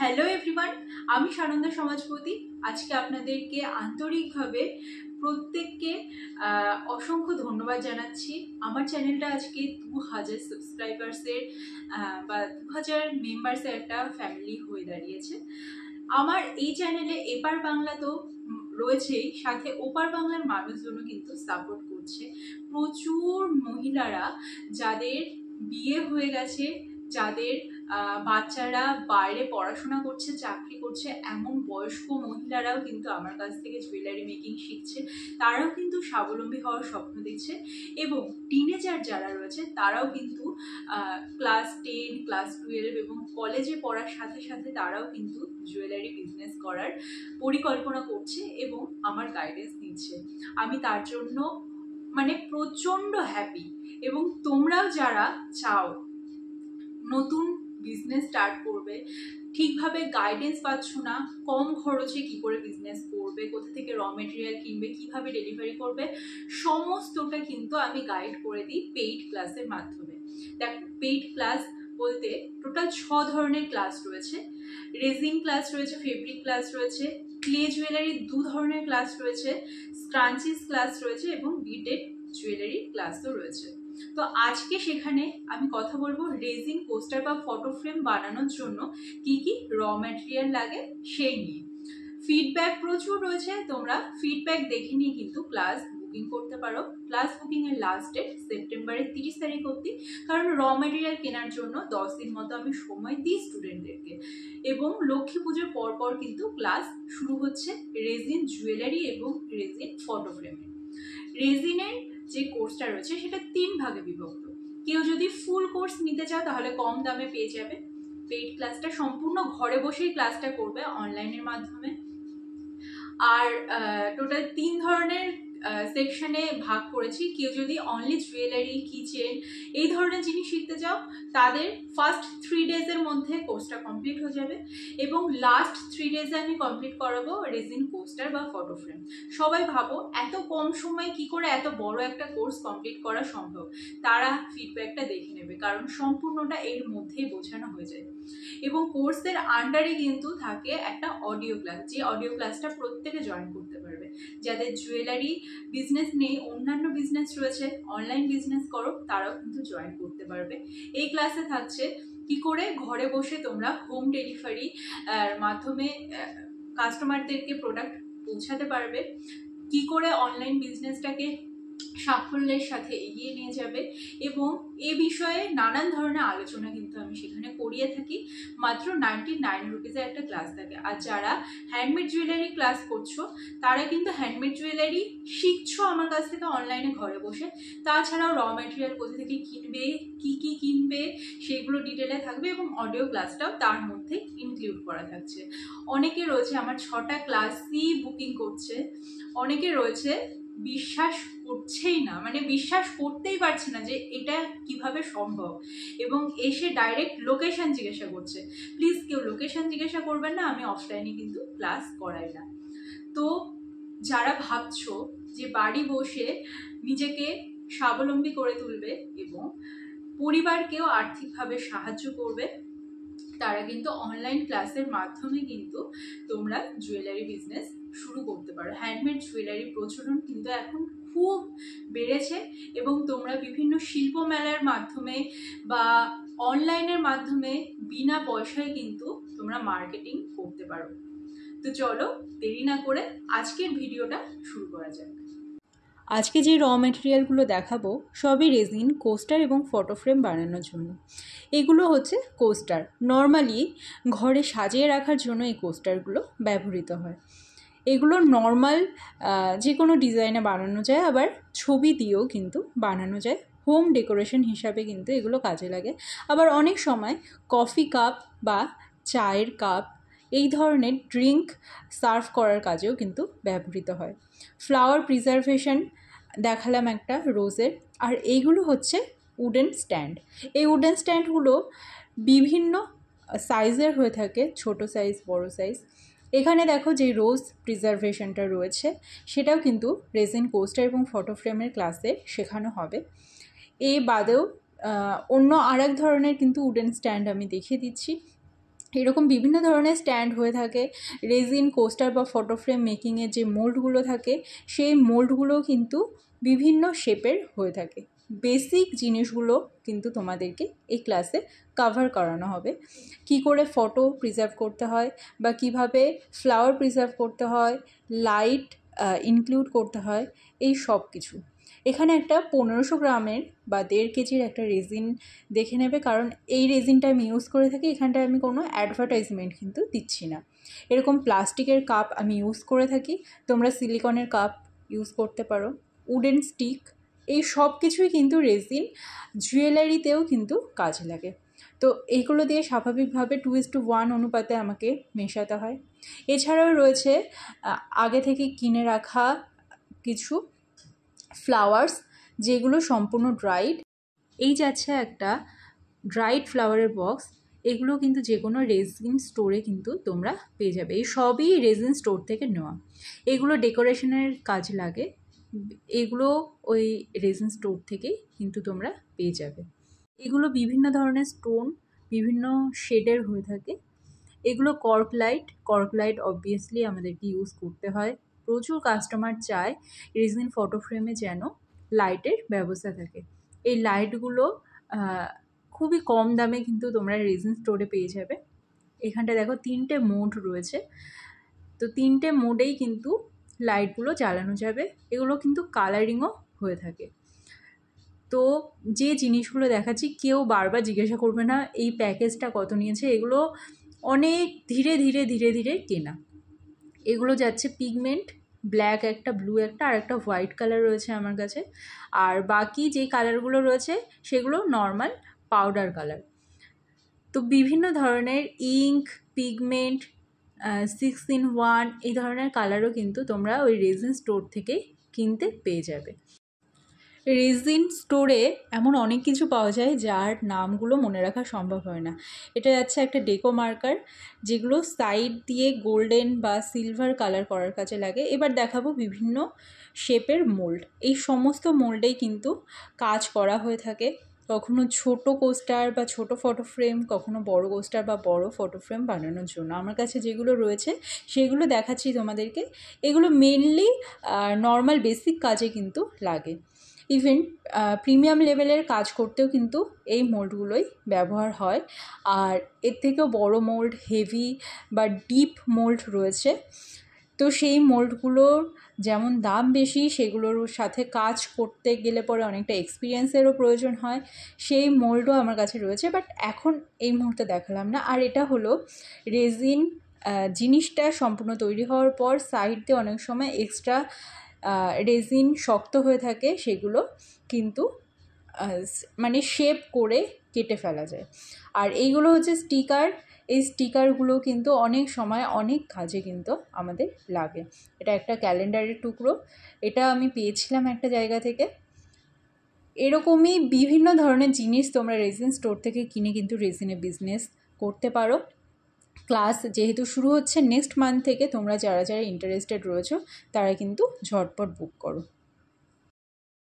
Hello everyone, আমি সানন্দা সমাজপতি। আজকে আপনাদেরকে আন্তরিকভাবে প্রত্যেককে অসংখ্য ধন্যবাদ জানাচ্ছি। আমার চ্যানেলটা আজকে 2000 সাবস্ক্রাইবার্সের বা 2000 মেম্বার্সের একটা ফ্যামিলি হয়ে দাঁড়িয়েছে। আমার এই চ্যানেলে এপার বাংলা তো রয়েছেই, সাথে ওপার বাংলার মানুষজনও কিন্তু সাপোর্ট করছে। প্রচুর মহিলারা যাদের বিয়ে হয়ে গেছে, যাদের বাচ্চারা বাইরে পড়াশোনা করছে, চাকরি করছে, এমন বয়স্ক মহিলারাও কিন্তু আমার কাছ থেকে জুয়েলারি মেকিং শিখছে। তারাও কিন্তু স্বাবলম্বী হওয়ার স্বপ্ন দেখছে এবং টিনেজার যারা রয়েছে তারাও কিন্তু ক্লাস 10, ক্লাস 12 এবং কলেজে পড়ার সাথে সাথে তারাও কিন্তু জুয়েলারি বিজনেস করার পরিকল্পনা করছে এবং আমার গাইডেন্স নিচ্ছে। আমি তার জন্য প্রচণ্ড হ্যাপি। এবং তোমরাও যারা চাও নতুন বিজনেস স্টার্ট করবে, ঠিকভাবে গাইডেন্স পাচ্ছ না, কম খরচে কি করে বিজনেস করবে, কোথা থেকে র মেটেরিয়াল কিনবে, কিভাবে ডেলিভারি করবে, সমস্তটা কিন্তু আমি গাইড করে দিই পেইড ক্লাসের মাধ্যমে। দেখো, পেইড ক্লাস বলতে টোটাল 6 ধরনের ক্লাস রয়েছে। রেজিং ক্লাস রয়েছে, ফেব্রিক ক্লাস রয়েছে, ক্লে জুয়েলারির 2 ধরনের ক্লাস রয়েছে, স্ক্রাঞ্চিস ক্লাস রয়েছে এবং বিটেড জুয়েলারি ক্লাসও রয়েছে। তো আজকে সেখানে আমি কথা বলবো রেজিং পোস্টার বা ফটো ফ্রেম বানানোর জন্য কি কি র ম্যাটেরিয়াল লাগে সেই নিয়ে। ফিডব্যাক প্রচুর রয়েছে, তোমরা ফিডব্যাক দেখে নিয়ে কিন্তু ক্লাস বুকিং করতে পারো। ক্লাস বুকিং এর লাস্ট ডেট সেপ্টেম্বরের 30 তারিখ অবধি, কারণ র ম্যাটেরিয়াল কেনার জন্য 10 দিন মতো আমি সময় দিই স্টুডেন্টদেরকে। এবং লক্ষ্মী পুজোর পরপর কিন্তু ক্লাস শুরু হচ্ছে রেজিন জুয়েলারি এবং রেজিন ফটো ফ্রেমের। রেজিনের যে কোর্সটা রয়েছে সেটা 3 ভাগে বিভক্ত। কেউ যদি ফুল কোর্স নিতে চাও তাহলে কম দামে পেয়ে যাবে। পেইড ক্লাসটা সম্পূর্ণ ঘরে বসেই ক্লাসটা করবে অনলাইনের মাধ্যমে। আর টোটাল 3 ধরনের সেকশনে ভাগ করেছি। কেউ যদি অনলি জুয়েলারি, কিচেন এই ধরনের জিনিস শিখতে চাও তাদের ফার্স্ট 3 ডেজের মধ্যে কোর্সটা কমপ্লিট হয়ে যাবে এবং লাস্ট 3 ডেজে আমি কমপ্লিট করাবো রেজিন পোস্টার বা ফটো ফ্রেম। সবাই ভাবো এত কম সময়ে কি করে এত বড় একটা কোর্স কমপ্লিট করা সম্ভব? তারা ফিডব্যাকটা দেখে নেবে, কারণ সম্পূর্ণটা এর মধ্যেই বোঝানো হয়ে যায়। এবং কোর্সের আন্ডারে কিন্তু থাকে একটা অডিও ক্লাস, যে অডিও ক্লাসটা প্রত্যেকে জয়েন করতে পারবে। যাদের জুয়েলারি বিজনেস নেই, অন্যান্য বিজনেস রয়েছে, অনলাইন বিজনেস করো, তারাও কিন্তু জয়েন করতে পারবে। এই ক্লাসে থাকছে কি করে ঘরে বসে তোমরা হোম ডেলিভারি মাধ্যমে কাস্টমারদেরকে প্রোডাক্ট পৌঁছাতে পারবে, কি করে অনলাইন বিজনেসটাকে সাফল্যের সাথে এগিয়ে নিয়ে যাবে, এবং এ বিষয়ে নানান ধরনের আলোচনা কিন্তু আমি সেখানে করিয়ে থাকি। মাত্র 99 রুপিসে একটা ক্লাস থাকে। আর যারা হ্যান্ডমেড জুয়েলারি ক্লাস করছো তারা কিন্তু হ্যান্ডমেড জুয়েলারি শিখছো আমার কাছ থেকে অনলাইনে ঘরে বসে, তাছাড়াও র ম্যাটেরিয়াল কোথা থেকে কিনবে, কি কি কিনবে সেগুলো ডিটেলে থাকবে এবং অডিও ক্লাসটাও তার মধ্যে ইনক্লুড করা থাকছে। অনেকে রয়েছে আমার 6টা ক্লাসই বুকিং করছে, অনেকে রয়েছে বিশ্বাস করছেই না, বিশ্বাস করতেই পারছে না যে এটা কিভাবে সম্ভব, এবং এসে ডাইরেক্ট লোকেশন জিজ্ঞাসা করছে। প্লিজ কেউ লোকেশন জিজ্ঞাসা করবেন না, আমি অফলাইনে কিন্তু ক্লাস করাই না। তো যারা ভাবছো যে বাড়ি বসে নিজেকে স্বাবলম্বী করে তুলবে এবং পরিবারকেও আর্থিকভাবে সাহায্য করবে, তারা কিন্তু অনলাইন ক্লাসের মাধ্যমে কিন্তু তোমরা জুয়েলারি বিজনেস শুরু করতে পারো। হ্যান্ডমেড জুয়েলারি প্রচলন কিন্তু এখন খুব বেড়েছে এবং তোমরা বিভিন্ন শিল্প মেলার মাধ্যমে বা অনলাইনের মাধ্যমে বিনা পয়সায় কিন্তু তোমরা মার্কেটিং করতে পারো। তো চলো দেরি না করে আজকের ভিডিওটা শুরু করা যাক। আজকে যে র ম্যাটেরিয়ালগুলো দেখাবো সবই রেজিন, কোস্টার এবং ফটো ফ্রেম বানানোর জন্য। এগুলো হচ্ছে কোস্টার। নর্মালি ঘরে সাজিয়ে রাখার জন্য এই কোস্টারগুলো ব্যবহৃত হয়। এগুলো নর্মাল যে কোনো ডিজাইনে বানানো যায়, আবার ছবি দিয়েও কিন্তু বানানো যায়। হোম ডেকোরেশন হিসাবে কিন্তু এগুলো কাজে লাগে। আবার অনেক সময় কফি কাপ বা চায়ের কাপ এই ধরনের ড্রিঙ্ক সার্ভ করার কাজেও কিন্তু ব্যবহৃত হয়। ফ্লাওয়ার প্রিজারভেশন দেখালাম একটা রোজের। আর এইগুলো হচ্ছে উডেন স্ট্যান্ড। এই উডেন স্ট্যান্ডগুলো বিভিন্ন সাইজের হয়ে থাকে, ছোট সাইজ, বড় সাইজ। এখানে দেখো যে রোজ প্রিজারভেশনটা রয়েছে সেটাও কিন্তু রেজিন, কোস্টার এবং ফটো ফ্রেমের ক্লাসে শেখানো হবে। এ বাদেও অন্য আরেক ধরনের কিন্তু উডেন স্ট্যান্ড আমি দেখিয়ে দিচ্ছি। এরকম বিভিন্ন ধরনের স্ট্যান্ড হয়ে থাকে। রেজিন কোস্টার বা ফটো ফ্রেম মেকিংয়ের যে মোল্ডগুলো থাকে সেই মোল্ডগুলো কিন্তু বিভিন্ন শেপের হয়ে থাকে। বেসিক জিনিসগুলো কিন্তু তোমাদেরকে এই ক্লাসে কভার করানো হবে। কি করে ফটো প্রিজার্ভ করতে হয় বা কিভাবে ফ্লাওয়ার প্রিজার্ভ করতে হয়, লাইট ইনক্লুড করতে হয়, এই সব কিছু। এখানে একটা 1500 গ্রামের বা 1.5 কেজির একটা রেজিন দেখে নেবে, কারণ এই রেজিনটা আমি ইউজ করে থাকি। এখানটায় আমি কোনো অ্যাডভার্টাইজমেন্ট কিন্তু দিচ্ছি না। এরকম প্লাস্টিকের কাপ আমি ইউজ করে থাকি, তোমরা সিলিকনের কাপ ইউজ করতে পারো, উডেন স্টিক, এই সব কিছুই কিন্তু রেজিন জুয়েলারিতেও কিন্তু কাজে লাগে। তো এইগুলো দিয়ে স্বাভাবিকভাবে 2:1 অনুপাতে আমাকে মেশাতে হয়। এছাড়াও রয়েছে আগে থেকে কিনে রাখা কিছু ফ্লাওয়ার্স, যেগুলো সম্পূর্ণ ড্রাইড। এই যাচ্ছে একটা ড্রাইড ফ্লাওয়ারের বক্স। এগুলো কিন্তু যে কোনো রেজিন স্টোরে কিন্তু তোমরা পেয়ে যাবে। এই সবই রেজিন স্টোর থেকে নেওয়া। এগুলো ডেকোরেশনের কাজ লাগে, এগুলো ওই রেজিন স্টোর থেকে কিন্তু তোমরা পেয়ে যাবে। এগুলো বিভিন্ন ধরনের স্টোন, বিভিন্ন শেডের হয়ে থাকে। এগুলো কর্ক লাইট অবভিয়াসলি আমাদেরকে ইউজ করতে হয়। প্রচুর কাস্টমার চায় রেজিন ফটো ফ্রেমে যেন লাইটের ব্যবস্থা থাকে। এই লাইটগুলো খুবই কম দামে কিন্তু তোমরা রেজিন স্টোরে পেয়ে যাবে। এখানটা দেখো 3টে মোড রয়েছে, তো 3টে মোডেই কিন্তু লাইটগুলো জ্বালানো যাবে। এগুলো কিন্তু কালারিংও হয়ে থাকে। তো যে জিনিসগুলো দেখাচ্ছি কেউ বারবার জিজ্ঞাসা করবে না এই প্যাকেজটা কত নিয়েছে, এগুলো অনেক ধীরে ধীরে ধীরে ধীরে কেনা। এগুলো যাচ্ছে পিগমেন্ট, ব্ল্যাক একটা, ব্লু একটা, আর একটা হোয়াইট কালার রয়েছে আমার কাছে। আর বাকি যে কালারগুলো রয়েছে সেগুলো নর্মাল পাউডার কালার। তো বিভিন্ন ধরনের ইঙ্ক, পিগমেন্ট, 6-in-1 এই ধরনের কালারও কিন্তু তোমরা ওই রেজিন স্টোর থেকে কিনতে পেয়ে যাবে। রেজিন স্টোরে এমন অনেক কিছু পাওয়া যায় যার নামগুলো মনে রাখা সম্ভব হয় না। এটা যাচ্ছে একটা ডেকো মার্কার, যেগুলো সাইড দিয়ে গোল্ডেন বা সিলভার কালার করার কাজে লাগে। এবার দেখাবো বিভিন্ন শেপের মোল্ড। এই সমস্ত মোল্ডেই কিন্তু কাজ করা হয়ে থাকে। কখনো ছোট কোস্টার বা ছোট ফটো ফ্রেম, কখনো বড় কোস্টার বা বড় ফটো ফ্রেম বানানোর জন্য আমার কাছে যেগুলো রয়েছে সেগুলো দেখাচ্ছি তোমাদেরকে। এগুলো মেনলি নর্মাল বেসিক কাজে কিন্তু লাগে। ইভেন প্রিমিয়াম লেভেলের কাজ করতেও কিন্তু এই মোল্ডগুলোই ব্যবহার হয়। আর এর থেকেও বড় মোল্ড, হেভি বা ডিপ মোল্ড রয়েছে। তো সেই মোল্ডগুলোর যেমন দাম বেশি, সেগুলোর সাথে কাজ করতে গেলে পরে অনেকটা এক্সপিরিয়েন্সেরও প্রয়োজন হয়। সেই মোল্ডও আমার কাছে রয়েছে, বাট এখন এই মুহূর্তে দেখালাম না। আর এটা হলো রেজিন জিনিসটা সম্পূর্ণ তৈরি হওয়ার পর সাইড দিয়ে অনেক সময় এক্সট্রা রেজিন শক্ত হয়ে থাকে, সেগুলো কিন্তু মানে শেপ করে কেটে ফেলা যায়। আর এইগুলো হচ্ছে স্টিকার। এই স্টিকারগুলো কিন্তু অনেক সময় অনেক কাজে কিন্তু আমাদের লাগে। এটা একটা ক্যালেন্ডারের টুকরো, এটা আমি পেয়েছিলাম একটা জায়গা থেকে। এরকমই বিভিন্ন ধরনের জিনিস তোমরা রেজিন স্টোর থেকে কিনে কিন্তু রেজিনে বিজনেস করতে পারো। ক্লাস যেহেতু শুরু হচ্ছে নেক্সট মান্থ থেকে, তোমরা যারা যারা ইন্টারেস্টেড রয়েছো তারা কিন্তু ঝটপট বুক করো।